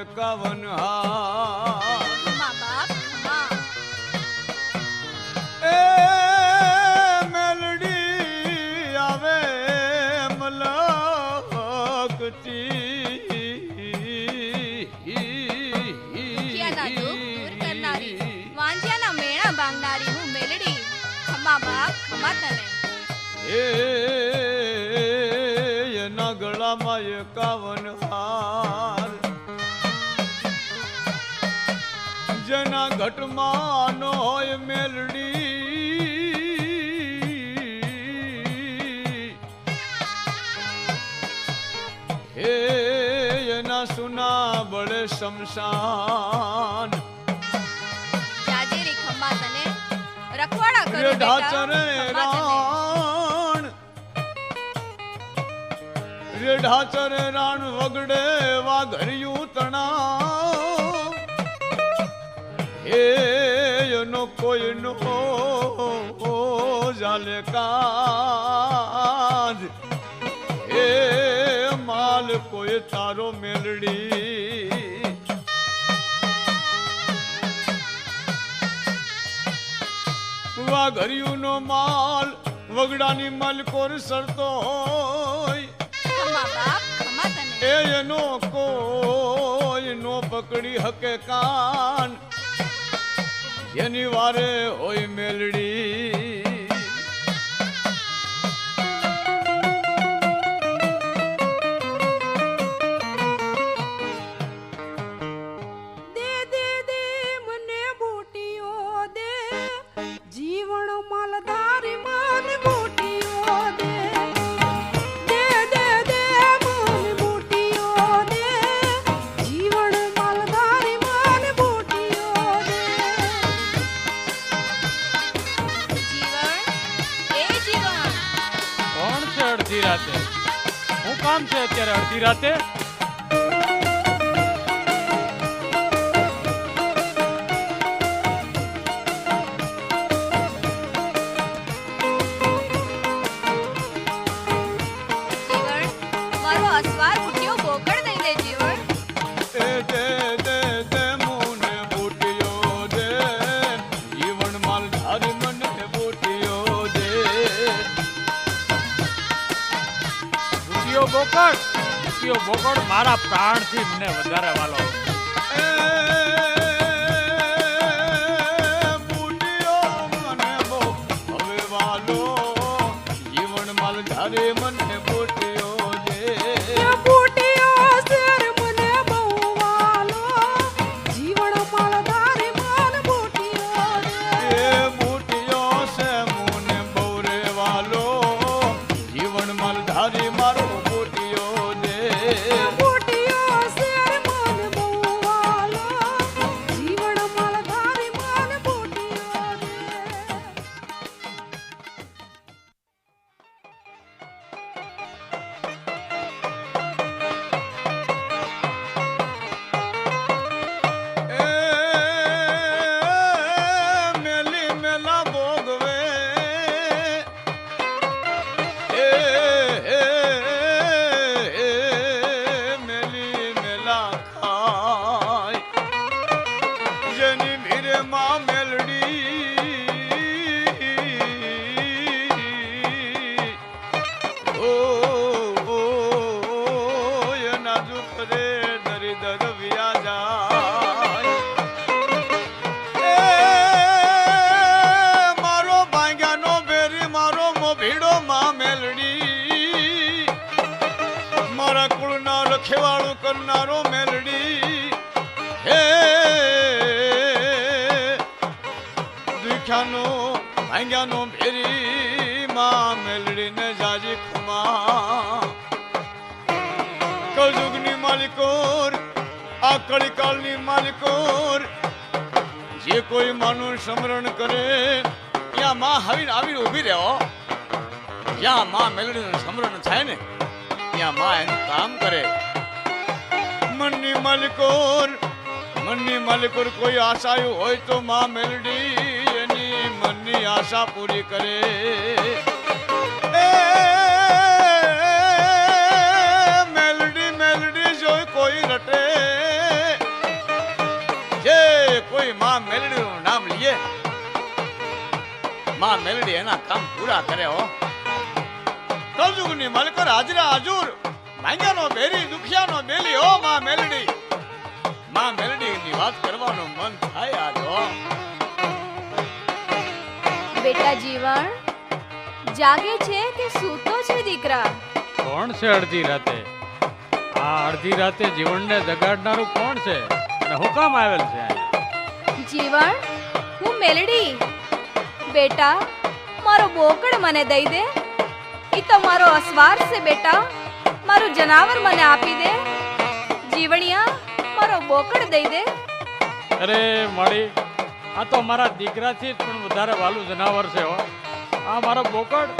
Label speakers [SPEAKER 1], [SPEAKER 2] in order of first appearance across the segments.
[SPEAKER 1] 51 હાથ
[SPEAKER 2] મા બાપ હા
[SPEAKER 1] એ મેલડી આવે મલકતી
[SPEAKER 2] ક્યાંના દુઃખ દૂર કરનારી વાંજિયાના મેણા ભાંગનારી હું મેલડી ખમા બાપ ખમા તને
[SPEAKER 1] એના ગળામાં 51 હાર જેના ઘટમાં નો હોય મેલડી હે એના સુના બળે શમશાન
[SPEAKER 2] જાજેરી ખમા તને રખવાડા કરો બેટા ખમા તને
[SPEAKER 1] રેઢાચરે રાણ વગડે વાઘરિયું તણા હે એનો કોઈનો જાલે કાજ હે માલ કોઈ તારો મેલડી વાઘરિયું નો માલ વગડાની મલકોર સરતો હોય
[SPEAKER 2] ખમા બાપ ખમા તને
[SPEAKER 1] એનો કોઈ નો પકડી હકે કાન એની વારે હોય મેલડી
[SPEAKER 3] દે દે દે મને બૂટીઓ દે જીવન માલધારી મને બૂટીઓ દે દે દે દે મને બૂટીઓ દે જીવન માલધારી મને બૂટીઓ દે
[SPEAKER 2] જીવન એ જીવન
[SPEAKER 4] કોણ છે અડધી રાતે? શું કામ છે અત્યારે અડધી રાતે?
[SPEAKER 2] જીવન મારો અસવાર બુટિયો બોકડ દઈ દે જીવન
[SPEAKER 1] એ દે દે દે મુને બૂટીઓ દે જીવન માલ ધારી મને બૂટીઓ દે
[SPEAKER 4] બુટિયો બોકડ મારા પ્રાણથી મને વધારે વાલો.
[SPEAKER 1] એ બૂટીઓ મને બહુ હવે વાલો જીવન માલ ધારી મને બૂટીઓ દે
[SPEAKER 3] એ બૂટીઓ શેર મને બહુ વાલો જીવન માલધારી મને બૂટીઓ દે
[SPEAKER 1] એ બૂટીઓ છે મુને બહુ રે વાલો જીવન માલ ધારી મારો બૂટીઓ દે
[SPEAKER 3] બૂટીઓ શેર મને બહુ વાલો જીવન માલધારી મને બૂટીઓ દે
[SPEAKER 1] એ મેલી મેલા ભોગવે એ મેલી મેલા ખાય જેની મીરે માં મેલડી ઓ એના દુઃખ રે દરિદર વ્યા જાય એ મારો ભાંગ્યાનો ભેરી મારો મોભીડો માં મેલડી મારા કુળના રખેવાળું કરનારો મેલડી હે દુખ્યાનો ભાંગ્યાનો ભેરી માં મેલડીને જાજી ખમા કળયુગની માલિકોર આ કળીકાળની માલિકોર જે કોઈ માનું સ્મરણ કરે ત્યાં માં આવીને ઊભી રહો જ્યાં માં મેલડીનું સ્મરણ થાય ને ત્યાં માં એનું કામ કરે મનની માલિકોર કોઈ આશાયું હોય તો માં મેલડી એની મનની આશા પૂરી કરે એ મેલડી જોઈ કોઈ રટે માં મેલડી એના કામ પૂરા કરે હો. કલયુગની મલકર હાજરા હાજુર, ભાંગ્યાનો બેરી દુખિયાનો બેલી હો માં મેલડી. માં મેલડીની વાત કરવાનું મન થાય આજ હો.
[SPEAKER 2] બેટા જીવણ જાગે છે કે સૂતો છે દીકરા?
[SPEAKER 4] કોણ છે અડધી રાતે? આ અડધી રાતે જીવનને જગાડનારું કોણ છે અને હું કામ આવેલ છે અહીંયા?
[SPEAKER 2] જીવણ હું મેલડી. બેટા મારો બોકડ મને દઈ દે. ઈ તો મારો અસવાર છે બેટા, મારું જનાવર મને આપી દે. જીવણિયા મારો બોકડ દઈ દે.
[SPEAKER 4] અરે માળી, આ તો મારા દીકરાથી જ પણ વધારે વાલું જનાવર છે હો. આ મારો બોકડ,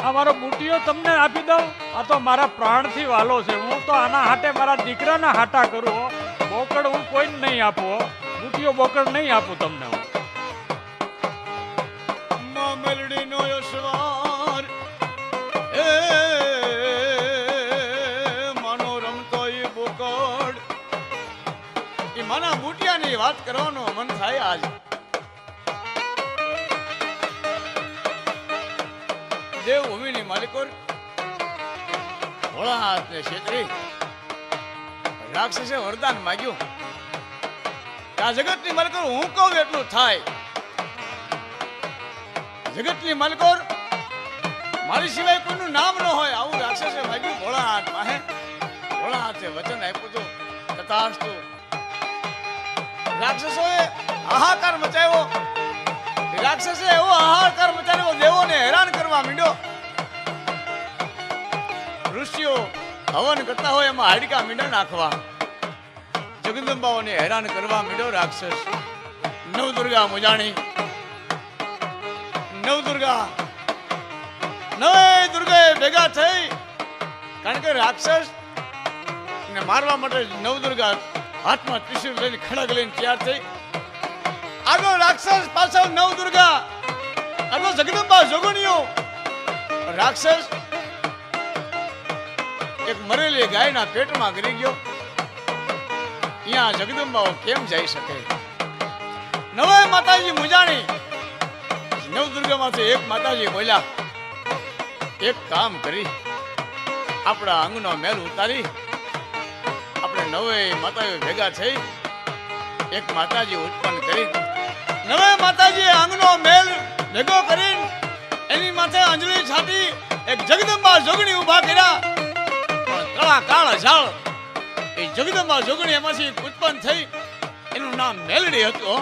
[SPEAKER 4] આ મારો બુટિયો તમને આપી દઉં? આ તો મારા પ્રાણથી વાલો છે. હું તો આના હાટે મારા દીકરાના હાટા કરું હો. બોકડ હું કોઈને નહીં આપું હો. બુટિયો બોકડ નહીં આપું તમને હું.
[SPEAKER 1] માં મેલડીનો યશવાર એ માનો રમતો ઈ બોકડ, ઈ માના બુટિયાની વાત કરવાનું મન થાય આજ. દેવભૂમિની માલિકોર ભોળા હાથને છેતરી રાક્ષસે વરદાન માંગ્યું કે આ જગતની માલિકોર હું કહું એટલું થાય. જગતની માલિકોર મારી સિવાય કોઈનું નામ ન હોય આવું રાક્ષસે માંગ્યું ભોળા હાથ પાસે. ભોળા હાથે વચન આપ્યું હતું તથાસ્તુ. રાક્ષસોએ હાહાકાર મચાવ્યો. રાક્ષસે એવો હાહાકાર મચાવ્યો, દેવોને હેરાન કરવા માંડ્યો. ઋષિઓ હવન કરતા હોય એમાં હાડકા મીંડા નાખવા, જગદંબાઓને હેરાન કરવા માંડ્યો રાક્ષસ. નવદુર્ગા મુજાણી, નવદુર્ગા નવે દુર્ગાએ ભેગા થઈ, કારણ કે રાક્ષસ ને મારવા માટે નવદુર્ગા હાથમાં ત્રિશૂળ લઈને ખડગ લઈને તૈયાર થઈ. આગળ રાક્ષસ, પાછળ નવદુર્ગા, આગળ જગદંબા જોગણીઓ. રાક્ષસ એક મરેલી ગાયના પેટમાં ગરી ગયો. અહીંયા જગદંબાઓ કેમ જઈ શકે? નવે માતાજી મુજાણી. નવદુર્ગામાંથી એક માતાજી બોલ્યા, એક કામ કરી, આપણા અંગનો મેલ ઉતારી આપણે નવે માતાઓ ભેગા થઈ એક માતાજી ઉત્પન્ન કરી. નવે માતાજી અંગનો મેલ ભેગો કરીને એની માથે અંજલિ છાટી એક જગદંબા જોગણી ઊભા કર્યા. પણ કળા કાળ ઝાળ એ જગદંબા જોગણી એમાંથી ઉત્પન્ન થઈ. એનું નામ મેલડી હતું.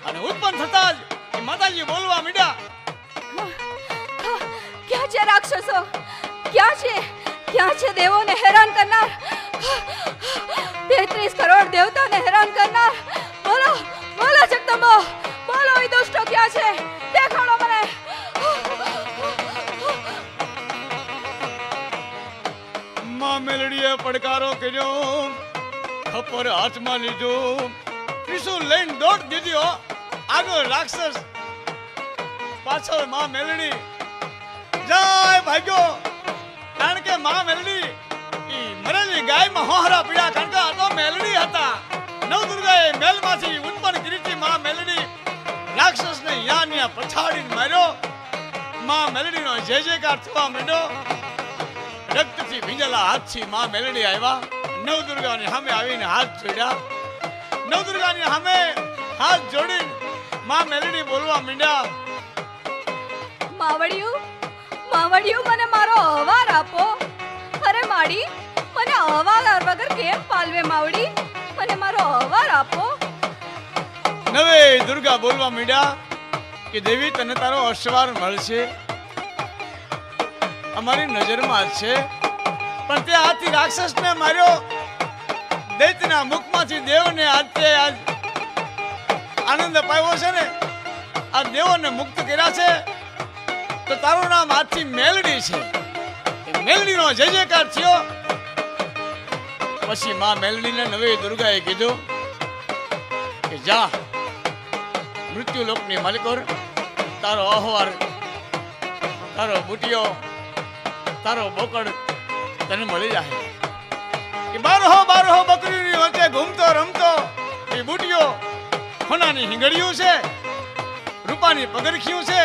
[SPEAKER 1] અને ઉત્પન્ન થતા જ એ માતાજી બોલવા માંડ્યા,
[SPEAKER 2] ક્યાં છે રાક્ષસો? ક્યાં છે? ક્યાં છે દેવોને હેરાન કરનાર? 33 કરોડ દેવતાને હેરાન કરનાર? બોલો બોલો જગદંબો, બોલો એ દુષ્ટો ક્યાં છે? દેખાડો મને.
[SPEAKER 1] માં મેલડીએ પડકારો કર્યો, ખપર હાથમાં લીધો, ત્રિશૂળ લઈને દોડ દીધી. આગળ રાક્ષસ, પાછળ માં મેલડી. જાય ભાગ્યો, કારણ કે માં મેલડી ઈ મરેલી ગાયમાં હોહરા પીડ્યા, કારણ કે આ તો મેલડી હતા. નવદુર્ગાએ મેલમાંથી ઉત્પન્ન કરી હતી માં મેલડી. રાક્ષસને યા પછાડીને માર્યો. માં મેલડીનો જય જયકાર થવા માંડ્યો. રક્તથી ભીંજેલા હાથથી માં મેલડી આવ્યા. નવદુર્ગાની સામે આવીને હાથ જોડ્યા. નવદુર્ગાની સામે હાથ જોડીને માં મેલડી બોલવા માંડ્યા,
[SPEAKER 2] માવડિયું, માવડિયું મને મારો અવાર આપો. અરે માડી, મને અવાર વગર કેમ પાલવે માવડી? મને મારો અવાર આપો.
[SPEAKER 1] નવે દુર્ગા બોલવા માંડ્યા કે દેવી તને તારો અશ્વાર મળશે, અમારી નજરમાં જ છે. પણ તે હાથી રાક્ષસને માર્યો. દૈત્યના મુખમાંથી દેવને હાથે આજ આનંદ અપાયો છે ને, આ દેવોને મુક્ત કર્યા છે. તો તારું નામ હાથી મેલડી છે. એ મેલડીનો જય જયકાર થયો. પછી માં મેલડીને નવે દુર્ગાએ કીધું કે જા, મૃત્યુ લોકની માલિકોર, તારો અહવાર, તારો બુટિયો, તારો બોકડ તને મળી જાય. એ બારહો બકરીની વચ્ચે ઘૂમતો રમતો એ બુટિયો હોનાની હિંગળિયું છે. રૂપાની પગરખીયું છે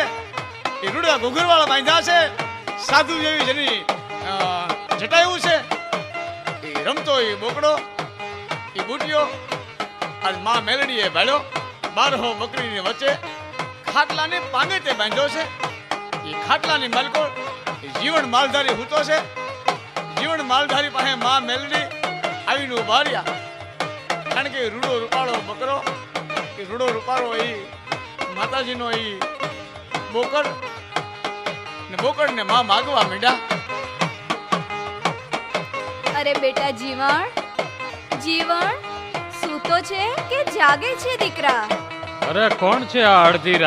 [SPEAKER 1] એ રૂડા ઘૂઘરવાળા બાંધ્યા છે સાધુ જેવી જેની જટાયું છે એ રમતો એ બોકડો એ બુટિયો આજ માં મેલડીએ ભાડ્યો 12 બકરીની વચ્ચે ખાટલાને પાંગે તે બાંધ્યો છે એ ખાટલાની માલકો જીવન માલધારી હૂતો છે જીવન માલધારી પાસે માં મેલડી આવીને ઉભા રહ્યા કારણ કે રૂડો રૂપાળો બકરો એ રૂડો રૂપાળો એ માતાજીનો એ બોકડ ને બોકડને માં માગવા માંડ્યા.
[SPEAKER 2] અરે બેટા જીવણ જીવણ સૂતો છે કે જાગે છે દીકરા?
[SPEAKER 4] અરે કોણ છે આ અડધી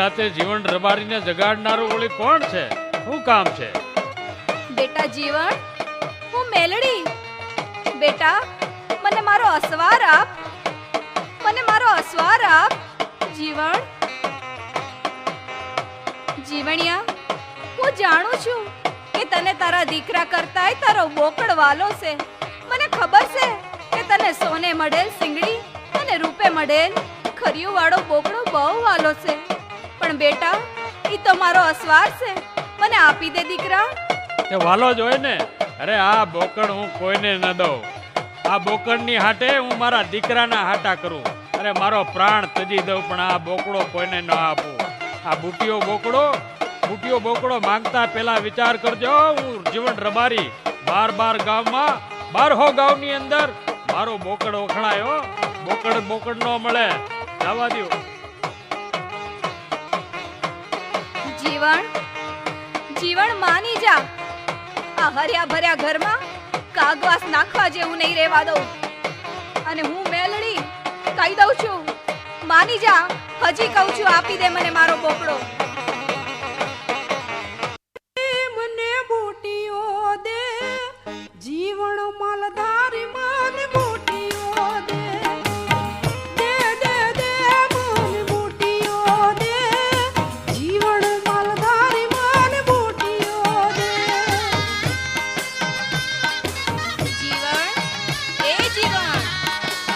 [SPEAKER 4] રાતે જીવન રબારીને જગાડનારું ઓલી કોણ છે? શું કામ છે?
[SPEAKER 2] બેટા જીવણ હું મેલડી. બેટા મને મારો અસવાર આપ, મને મારો અસવાર આપ. જીવણ જીવણિયા, હું જાણું છું કે તને તારા દીકરા કરતાંય તારો બોકડ વાલો છે. મને ખબર છે કે તને સોને મળેલ સિંગડી અને રૂપે મળેલ ખરિયું વાળો બોકડો બહુ વાલો છે. પણ બેટા ઈ તો મારો અસવાર છે, મને આપી દે દીકરા.
[SPEAKER 4] તે વાલો જ હોય ને. અરે આ બોકડ હું કોઈને ન દઉં. આ બોકડની હાટે હું મારા દીકરાના હાટા કરું. અરે મારો પ્રાણ તજી દઉં પણ આ બોકડો કોઈને ન આપું. આ બુટિયો બોકડો માંગતા પહેલા વિચાર કરજો. હું જીવન રબારી 12 ગામમાં 12 ગામની અંદર મારો બોકડ વખણાયો. બોકડ નો મળે. જવા દો.
[SPEAKER 2] જીવણ માની જા. આ હર્યા ભર્યા ઘરમાં કાગવાસ નાખવા જેવું નહીં રહેવા દઉં. અને હું મેલડી કહી દઉં છું, માની જા. હજી કહું છું, આપી દે મને મારો બોકડો.
[SPEAKER 3] મને બુટીઓ દે, જીવણ માલધારી મને બુટીઓ દે. દે દે દે મને બુટીઓ દે, જીવણ માલધારી મને બુટીઓ દે.
[SPEAKER 2] જીવણ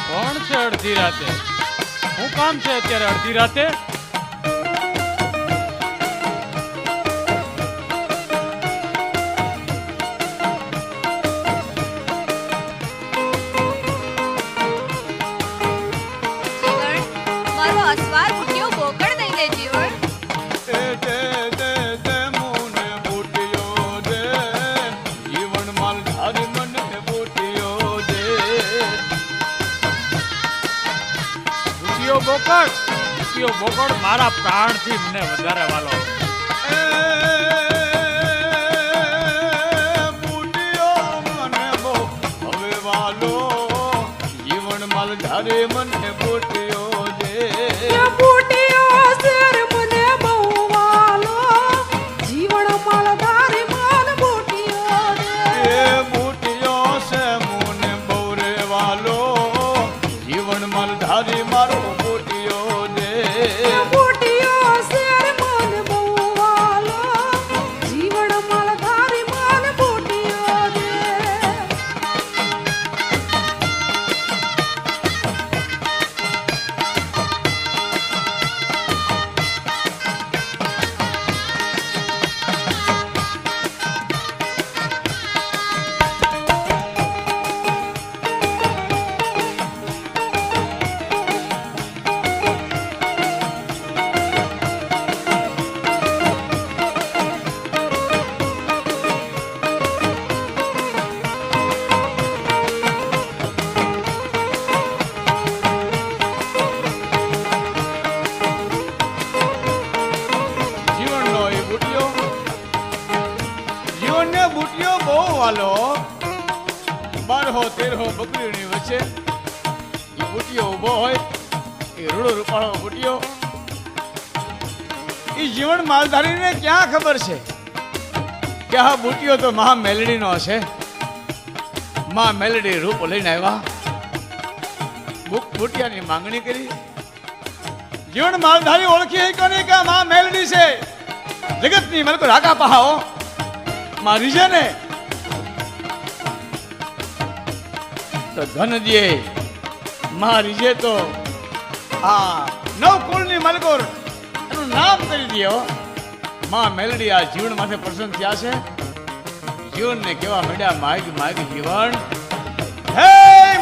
[SPEAKER 4] કોણ છે અડધી રાતે? શું કામ છે અત્યારે અડધી રાતે?
[SPEAKER 2] મારો અસવાર બુટિયો બોકડ દઈ દે. જીવણ
[SPEAKER 1] દે દે દે મુને બુટિયો દે, જીવન માલધારી મને બુટિયો દે.
[SPEAKER 4] બુટિયો બોકડ મારા પ્રાણથી મને વધારે વાલો.
[SPEAKER 1] બુટિયો મને બહુ હવે વાલો, જીવન માલધારી મને બુટિયો દે.
[SPEAKER 3] એ બુટીઓ શેર મને બહુ વાલો, જીવણ માલધારી મને બુટીઓ દે.
[SPEAKER 1] એ બુટિયો છે મને બહુ રે વાલો, જીવન માલધારી મારો બુટિયો દે.
[SPEAKER 3] એ બુટીઓ શેર મને બહુ વાલો, જીવણ માલધારી મને બુટીઓ દે.
[SPEAKER 1] બુટિયો બહુ વાલો, 12-13 બકરીઓની વચ્ચે એ બુટિયો ઊભો હોય. એ રૂડો રૂપાળો બુટિયો એ જીવન માલધારીને ક્યાં ખબર છે કે આ બુટિયો તો મહા મેલડીનો હશે. માં મેલડી રૂપ લઈને આવ્યા, બુટિયાની માંગણી કરી. જીવન માલધારી ઓળખી કોને કે માં મેલડી છે, જગતની મલકો રાગા પહાઓ મારી છે ને તો ધન દે મારી છે તો આ નવ કુળની માલિકોર એનું નામ કરી દો. માં મેલડી આ જીવન માથે પ્રસન્ન થયા છે. જીવનને કેવા મળ્યા માગ માગ જીવન. હે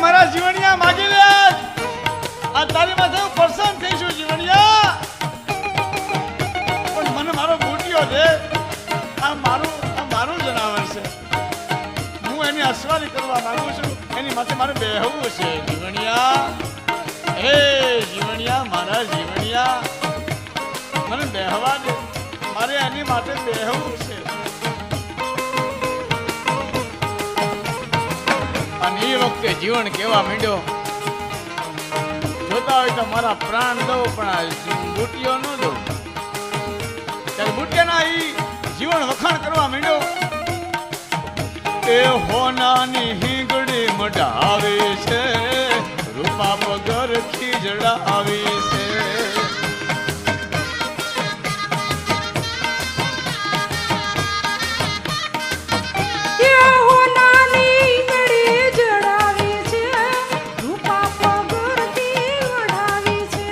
[SPEAKER 1] મારા જીવનિયા માગી લે. આ તારી માથે હું પ્રસન્ન થઈશું જીવનિયા. પણ મને મારો બુટિયો દે. આ મારું જનાવર છે. હું એની અસવારી કરવા માંગુ છું. એની માથે મારે બેહવું છે જીવનિયા. હે જીવનિયા મારા જીવનિયા મને બેહવા દે. મારે એની માટે બેહવું છે. અને એ વખતે જીવન કેવા માંડ્યો. જોતા હોય તો મારા પ્રાણ દઉં પણ આ બુટિયો ન દઉં. ત્યારે બુટિયાના ઈ જીવન વખાણ કરવા માંડ્યો. એ હોનાની હિંગડી મઢાવે છે, રૂપા પગર ખીજડાવી છે.
[SPEAKER 3] એ હોનાની ઈંગડી જડાવી છે, રૂપા પગરથી વઢાવી છે.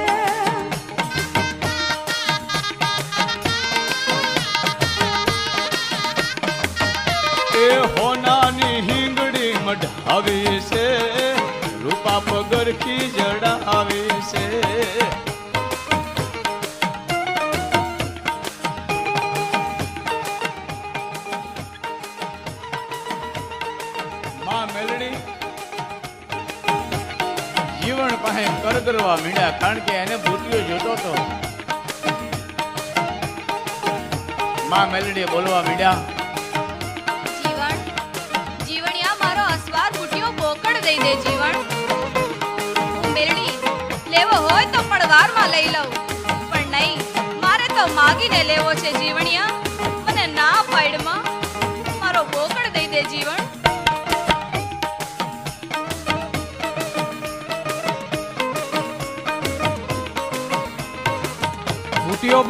[SPEAKER 1] એ હોનાની હિંગડી મઢાવી છે, રૂપા પગર ખીજડાવી છે. માં મેલડી જીવન પાસે કરગરવા મીડ્યા. કારણ કે એને બુટિયો જોતો હતો. માં મેલડી બોલવા મીડ્યા.
[SPEAKER 2] જીવન જીવણિયા મારો અસવાર બુટિયો બોકડ દઈ દે જીવન. મેરડી લેવો હોય તો પડવારમાં લઈ લઉં, પણ નહીં, મારે તો માગીને લેવો છે જીવણિયા. મને ના પાડમાં મારો બોકડ દઈ દે જીવન.
[SPEAKER 4] બુટિયો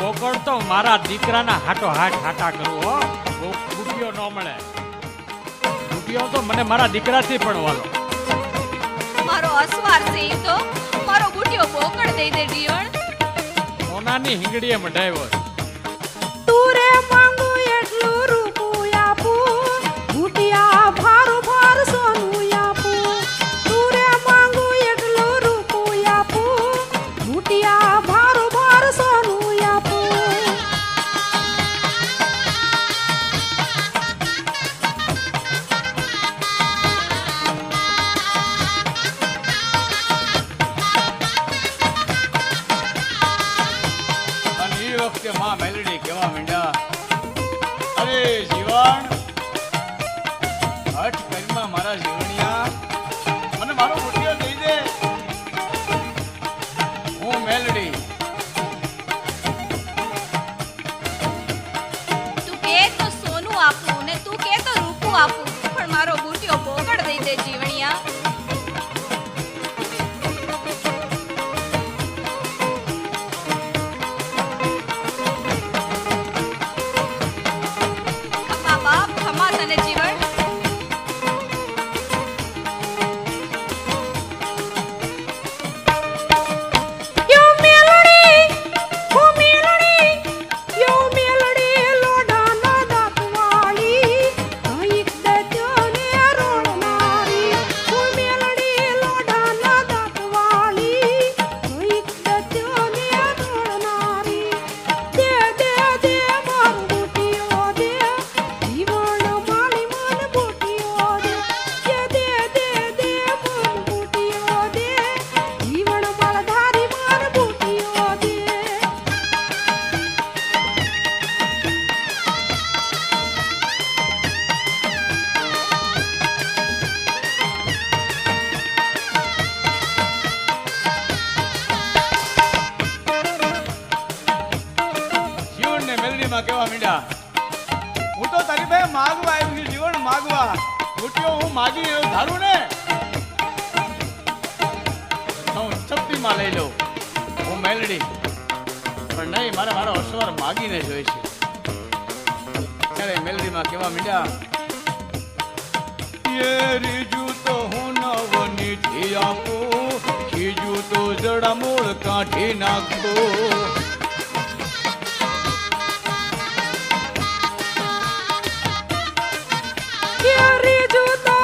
[SPEAKER 4] બોકડ તો મારા દીકરાના હાટો હાટા કરું હો. બુટિયો ન મળે. બુટિયો તો મને મારા દીકરાથી પણ વાલો.
[SPEAKER 2] મારો અસવાર છે ઈ તો મારો બુટિયો બોકડ દઈ દે જીવન.
[SPEAKER 4] સોનાની હિંગડીએ મઢાવ્યો.
[SPEAKER 3] તું રે માંગુ એટલું રૂપું આપું, બુટિયા ભાર ભાર સોનું આપું. તું રે માંગુ એટલું રૂપું આપું, બુટિયા ભાર ભાર સોનું આપું.
[SPEAKER 1] અને એ વખતે માં મેલડી કેવા માંડ્યા. અરે જીવન હઠ કરીમાં મારા જીવણિયા મને મારો બુટિયો દઈ દે. હું મેલડી
[SPEAKER 2] તું કે તો સોનું આપું ને તું કે તો રૂપું આપું, પણ મારો બુટિયો બોકડ દઈ દે જીવણિયા. ખમા બાપ ખમા તને જીવન.
[SPEAKER 3] યો મેલડી, હો મેલડી, યો મેલડી લોઢાના દાંતવાળી, કંઈક દત્યોને રોળનારી. હો મેલડી લોઢાના દાંતવાળી, કંઈક દત્યોને રોળનારી. દે દે દે મારો બુટિયો દે, જીવન માળી મન બુટિયો દે. દે દે દે મન બુટિયો દે, જીવન માળધારી મન બુટિયો દે.
[SPEAKER 1] જીવનને મેલડીમાં કેવા માંડ્યા. હું તો તારી પાસે માગવા આવ્યું છું જીવન, માગવા. બુટિયો હું માગી એવું ધારું ને તો હું ચપટીમાં લઈ લઉં. હું મેલડી પણ નહીં, મારો અસવાર માગીને જોઈ છે. ત્યારે મેલડીમાં કેવા માંડ્યા. ये रिजू तो हूं ना નવનીથી આપું, ખીજું તો જડામૂળ કાઢી નાખું.
[SPEAKER 3] ત્રીજું તો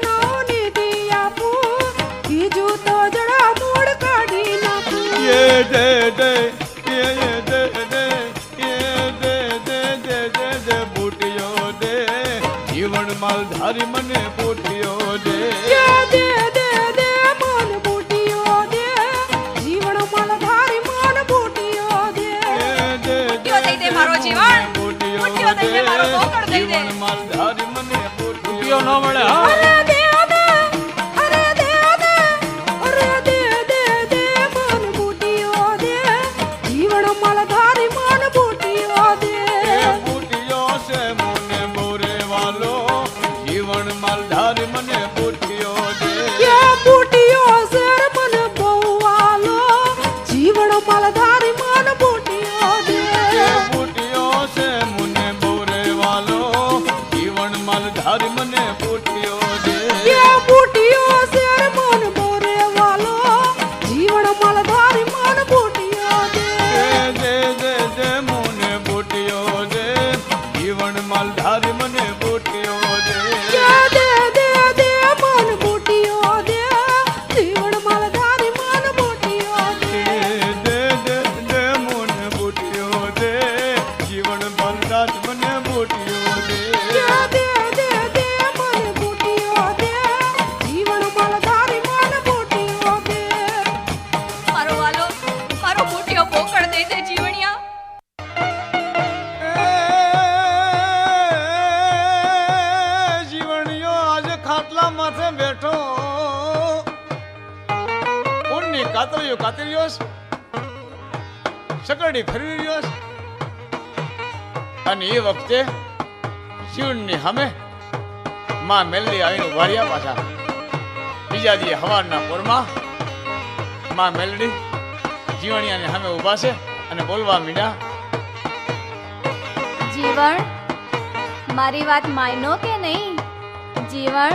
[SPEAKER 3] નવનીતિ આપું, બીજું તો જડા મૂળ કાઢી નાખું.
[SPEAKER 1] એ દે દે એ દે દે એ દે દે દે દે દે બુટિયો દે, જીવન માલધારી મને બુટિયો દે.
[SPEAKER 3] દે દે દે મન બુટીઓ દે, જીવન માલધારી મન બુટીઓ દે.
[SPEAKER 2] બુટીઓ દઈ દે મારો જીવન, બુટીઓ દઈ દે મારો બોકડ દઈ દે.
[SPEAKER 1] જીવન માલધારી મને
[SPEAKER 4] બુટીઓ ન મળે હા.
[SPEAKER 3] અરે દે દે, અરે દે દે, અરે દે દે દે મન બુટીઓ દે, જીવન માલધારી મન બુટીઓ દે.
[SPEAKER 1] બુટિયો છે મને બોરે વાલો, જીવન માલધારી મને બુટિયો દે.
[SPEAKER 3] બુટીઓ શેર મન બહુવાલો, જીવન માલધારી મન બુટીઓ દે.
[SPEAKER 1] બુટિયો છે મને બોરે વાલો, જીવન માલધારી મને બુટિયો દે.
[SPEAKER 3] બુટીઓ શેર મન બોરે વાલો, જીવન માલધારી મન બુટીઓ દે.
[SPEAKER 1] દે દે દે મને બુટિયો દે, જીવન માલધારી મને બુટિયો દે.
[SPEAKER 3] દે દે દે મન બુટીઓ દે, જીવન માલધારી મન બુટીઓ દે.
[SPEAKER 1] દે દે દે મને બુટિયો દે, જીવન માલધારી મને બુટિયો દે.
[SPEAKER 3] દે દે દે મન બુટીઓ દે, જીવન માલધારી મન બુટીઓ દે.
[SPEAKER 2] મારો વાલો, મારો બુટીઓ બોકડ દઈ દે જીવણિયા.
[SPEAKER 1] જીવણીઓ આજે ખાટલા માથે બેઠો, ઊનની કાતરીઓ કાતરી રહ્યો છે, સકરડી ફરી રહ્યો છે, અને એ વખતે જીવનની સામે માં મેલડી આવીને વાળ્યા પાછા. બીજા દી હવારના પોરમાં માં મેલડી જીવણિયાની સામે ઊભા છે અને બોલવા મીડ્યા.
[SPEAKER 2] જીવણ, મારી વાત માયનો કે નહીં? જીવણ,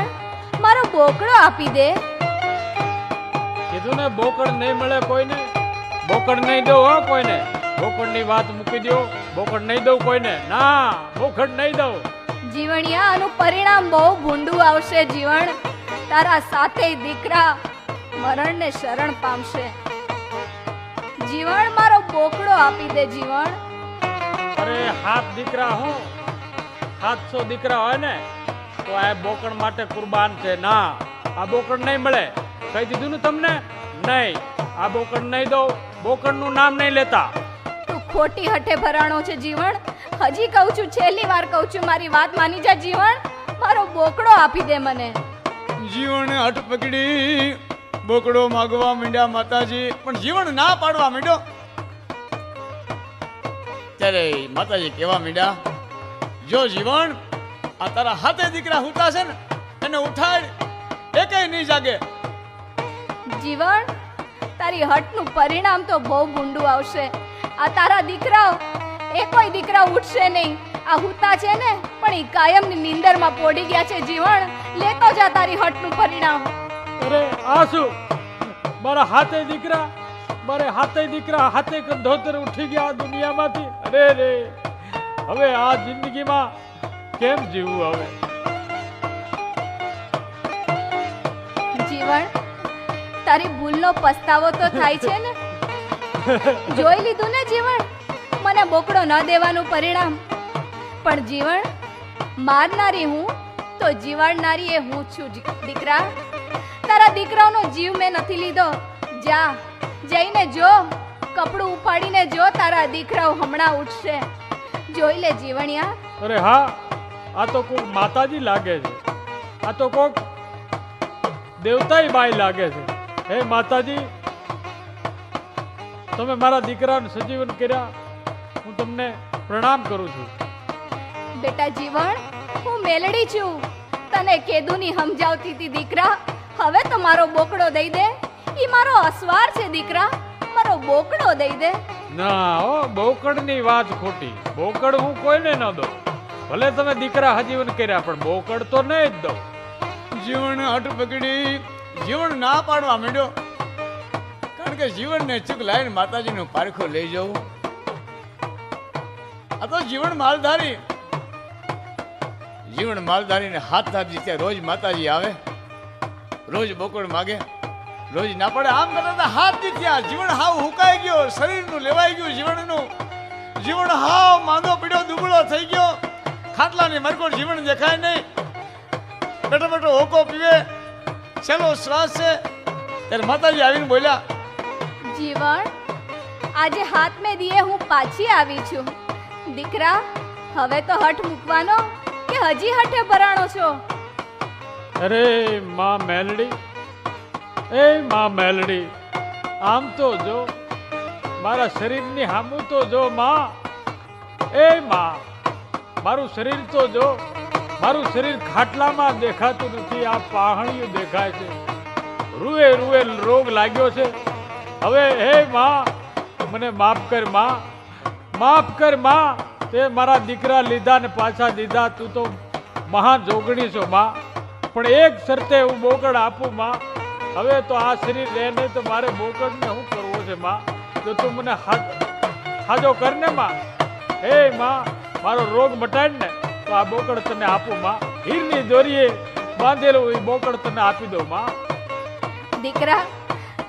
[SPEAKER 2] મારો બોકડો આપી દે.
[SPEAKER 4] કીધું ને બોકડ નહીં મળે કોઈને, બોકડ નહીં દઉં હો કોઈને. બોકડની વાત મૂકી દો, બોકડ નહીં દઉં કોઈને. ના, બોકડ નહીં દઉં.
[SPEAKER 2] જીવણિયા, આનું પરિણામ બહુ ભૂંડું આવશે. જીવણ, તારા સાતેય દીકરા મરણને શરણ પામશે. જીવણ, મારો બોકડો આપી દે. જીવણ,
[SPEAKER 4] અરે 7 દીકરા હું 700 દીકરા હોય ને તો આ બોકડ માટે કુરબાન છે. ના, આ બોકડ નહીં મળે. કહી દીધું ને તમને, નહીં, આ બોકડ નહીં દઉં. બોકડનું નામ નહીં લેતા.
[SPEAKER 2] તું ખોટી હઠે ભરાણો છે. જીવણ, હજી કહું છું, છેલ્લી વાર કહું છું, મારી વાત માની જા. જીવણ, મારો બોકડો આપી દે મને.
[SPEAKER 1] જીવણે હઠ પકડી બોકડો માગવા માંડ્યા માતાજી, પણ જીવન ના પાડવા માંડ્યો. ત્યારે માતાજી કેવા માંડ્યા, જો જીવન આ તારા હાથે દીકરા હુતા છે ને એને ઉઠાડ, એકેય નહીં જાગે.
[SPEAKER 2] જીવન, તારી હઠનું પરિણામ તો બહુ ભૂંડું આવશે. આ તારા દીકરાઓ એ કોઈ દીકરા ઉઠશે નહીં. આ હુતા છે ને પણ એ કાયમની નીંદરમાં પોડી ગયા છે. જીવન, લેતો જા તારી હઠનું પરિણામ.
[SPEAKER 4] અરે આ શું, મારા હાથે દીકરા, મારે હાથે દીકરા હાથે ધોતર ઉઠી ગયા આ દુનિયામાંથી. અરે રે, હવે આ જિંદગીમાં કેમ જીવવું હવે?
[SPEAKER 2] જીવન, તારી ભૂલનો પસ્તાવો તો થાય છે ને? જોઈ લીધું ને જીવન, મને બોકડો ન દેવાનું પરિણામ. પણ જીવન, મારનારી હું તો જીવાડનારી એ હું છું. દીકરા, તારા દીકરાનો જીવ મેં નથી લીધો. જા, જઈને જો, કપડું ઉપાડીને જો, તારા દીકરાઓ હમણાં ઉઠશે. જોઈ લે જીવણિયા.
[SPEAKER 4] અરે હા, આ તો કોક માતાજી લાગે છે, આ તો કોક દેવતાઈ બાઈ લાગે છે. હે માતાજી, તમે મારા દીકરાને સજીવન કર્યા, હું તમને પ્રણામ કરું છું.
[SPEAKER 2] બેટા જીવણ, હું મેલડી છું. તને કેદુની સમજાવતી હતી દીકરા. હવે તો મારો બોકડો દઈ દે. ઈ મારો અસવાર છે દીકરા, મારો બોકડો દઈ દે.
[SPEAKER 4] ના હો, બોકડની વાત ખોટી. બોકડ હું કોઈને ન દઉં. ભલે તમે દીકરા હજીવન કર્યા, પણ બોકડ તો નહીં જ દઉં.
[SPEAKER 1] જીવન હઠ પકડી જીવન ના પાડવા માંડ્યો. કારણ કે જીવનને ચૂક લાઈને માતાજીનું પારખું લઈ જવું. આ તો જીવન માલધારી. જીવન માલધારીને હાથ દીધે રોજ માતાજી આવે, રોજ બોકડ માગે, રોજ ના પડે. આમ કરતા હાથ દીધ્યા. જીવન હાવ હુકાઈ ગયો, શરીરનું લેવાઈ ગયું. જીવન હાવ માંદો પીડ્યો, દુબળો થઈ ગયો. ખાટલાની મરકોડ જીવન દેખાય નહીં. બેઠો બેઠો હોકો પીવે, છેલ્લો શ્વાસ છે. ત્યારે માતાજી આવીને બોલ્યા,
[SPEAKER 2] જીવન, આજે હાથ મેં દીએ હું પાછી આવી છું. દીકરા, હવે તો હઠ મૂકવાનો કે હજી હઠે ભરાણો છો?
[SPEAKER 4] અરે માં મેલડી, એ માં મેલડી, આમ તો જો, મારા શરીરની હામું તો જો માં. એ માં, મારું શરીર તો જો. મારું શરીર ખાટલામાં દેખાતું નથી, આ પાહણીયું દેખાય છે. રૂએ રૂએ રોગ લાગ્યો છે. હવે હે માં, મને માફ કર માં, માફ કર માં. તે મારા દીકરા લીધા ને પાછા દીધા. તું તો મહા જોગણી છો માં. પણ એક શરતે હું બોકડ આપું માં. હવે તો આ શરીર રહે નહીં તો મારે બોકડને શું કરવો છે માં? તો તું મને હાજો કર ને માં. હે માં, મારો રોગ મટાડ ને તો આ બોકડ તને આપું માં. હીરની દોરીએ બાંધેલું એ બોકડ તને આપી દો માં.
[SPEAKER 2] દીકરા,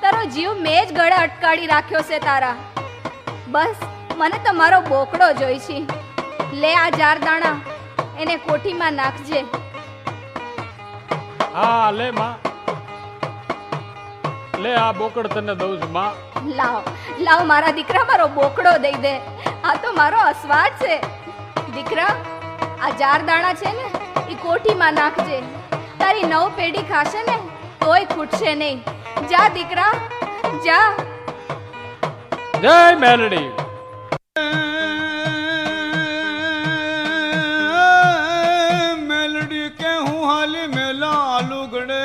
[SPEAKER 2] તારો જીવ મેં જ ગળે અટકાડી રાખ્યો છે તારા. બસ મને તો મારો બોકડો જોઈ છે. લે આ 4 દાણા, એને કોઠીમાં નાખજે.
[SPEAKER 4] હા લે માં, લે આ બોકડ તને દઉં છું માં.
[SPEAKER 2] લાવ લાવ મારા દીકરા, મારો બોકડો દઈ દે. આ તો મારો અસવાટ છે. દીકરા, આ 4 દાણા છે ને એ કોઠીમાં નાખજે. તારી 9 પેઢી ખાશે ને તોય ખૂટશે નહીં. જા દીકરા, જા.
[SPEAKER 4] જય મેલડી.
[SPEAKER 1] મેલડી કે હું હાલી મેલા લુગડે.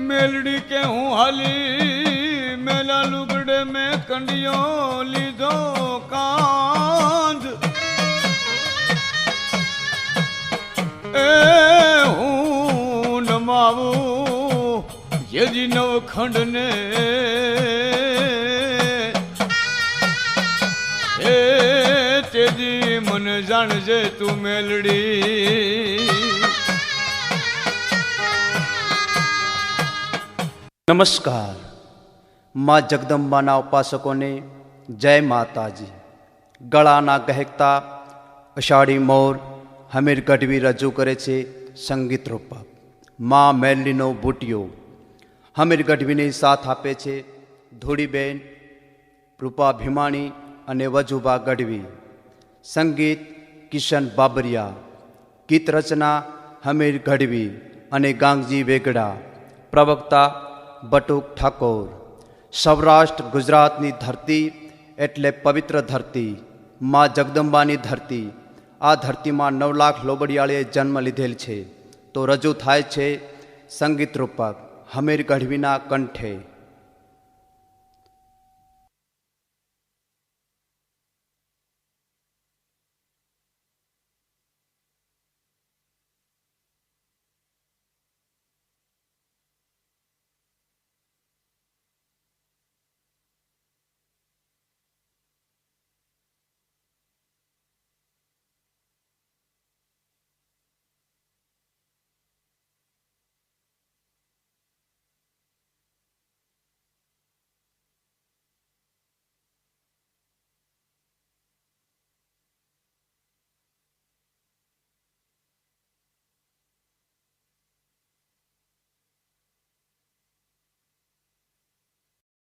[SPEAKER 1] મેલડી કે હું હાલી મેલા લુગડે, મેં કંડિયો લીધો કાંધ. એ હું નમાવું યજી નવખંડ ને. એ તેજી મને જાણજે તું મેલડી.
[SPEAKER 5] નમસ્કાર. માં જગદંબાના ઉપાસકોને જય માતાજી. ગળાના ગહેકતા અષાઢી મોર હમીર ગઢવી રજૂ કરે છે સંગીત રૂપક માં મેલડીનો બુટિયો. હમીર ગઢવીને સાથ આપે છે ધૂળીબેન, રૂપા ભીમાણી અને વજુભા ગઢવી. સંગીત કિશન બાબરિયા. ગીત રચના હમીર ગઢવી અને ગાંગજી વેગડા. પ્રવક્તા બટુક ઠાકોર. સૌરાષ્ટ્ર ગુજરાતની ધરતી એટલે પવિત્ર ધરતી, માં જગદંબાની ધરતી. આ ધરતીમાં 9 લાખ લોબડિયાળીએ જન્મ લીધેલ છે. તો રજૂ થાય છે સંગીત રૂપક હમીર ગઢવીના કંઠે.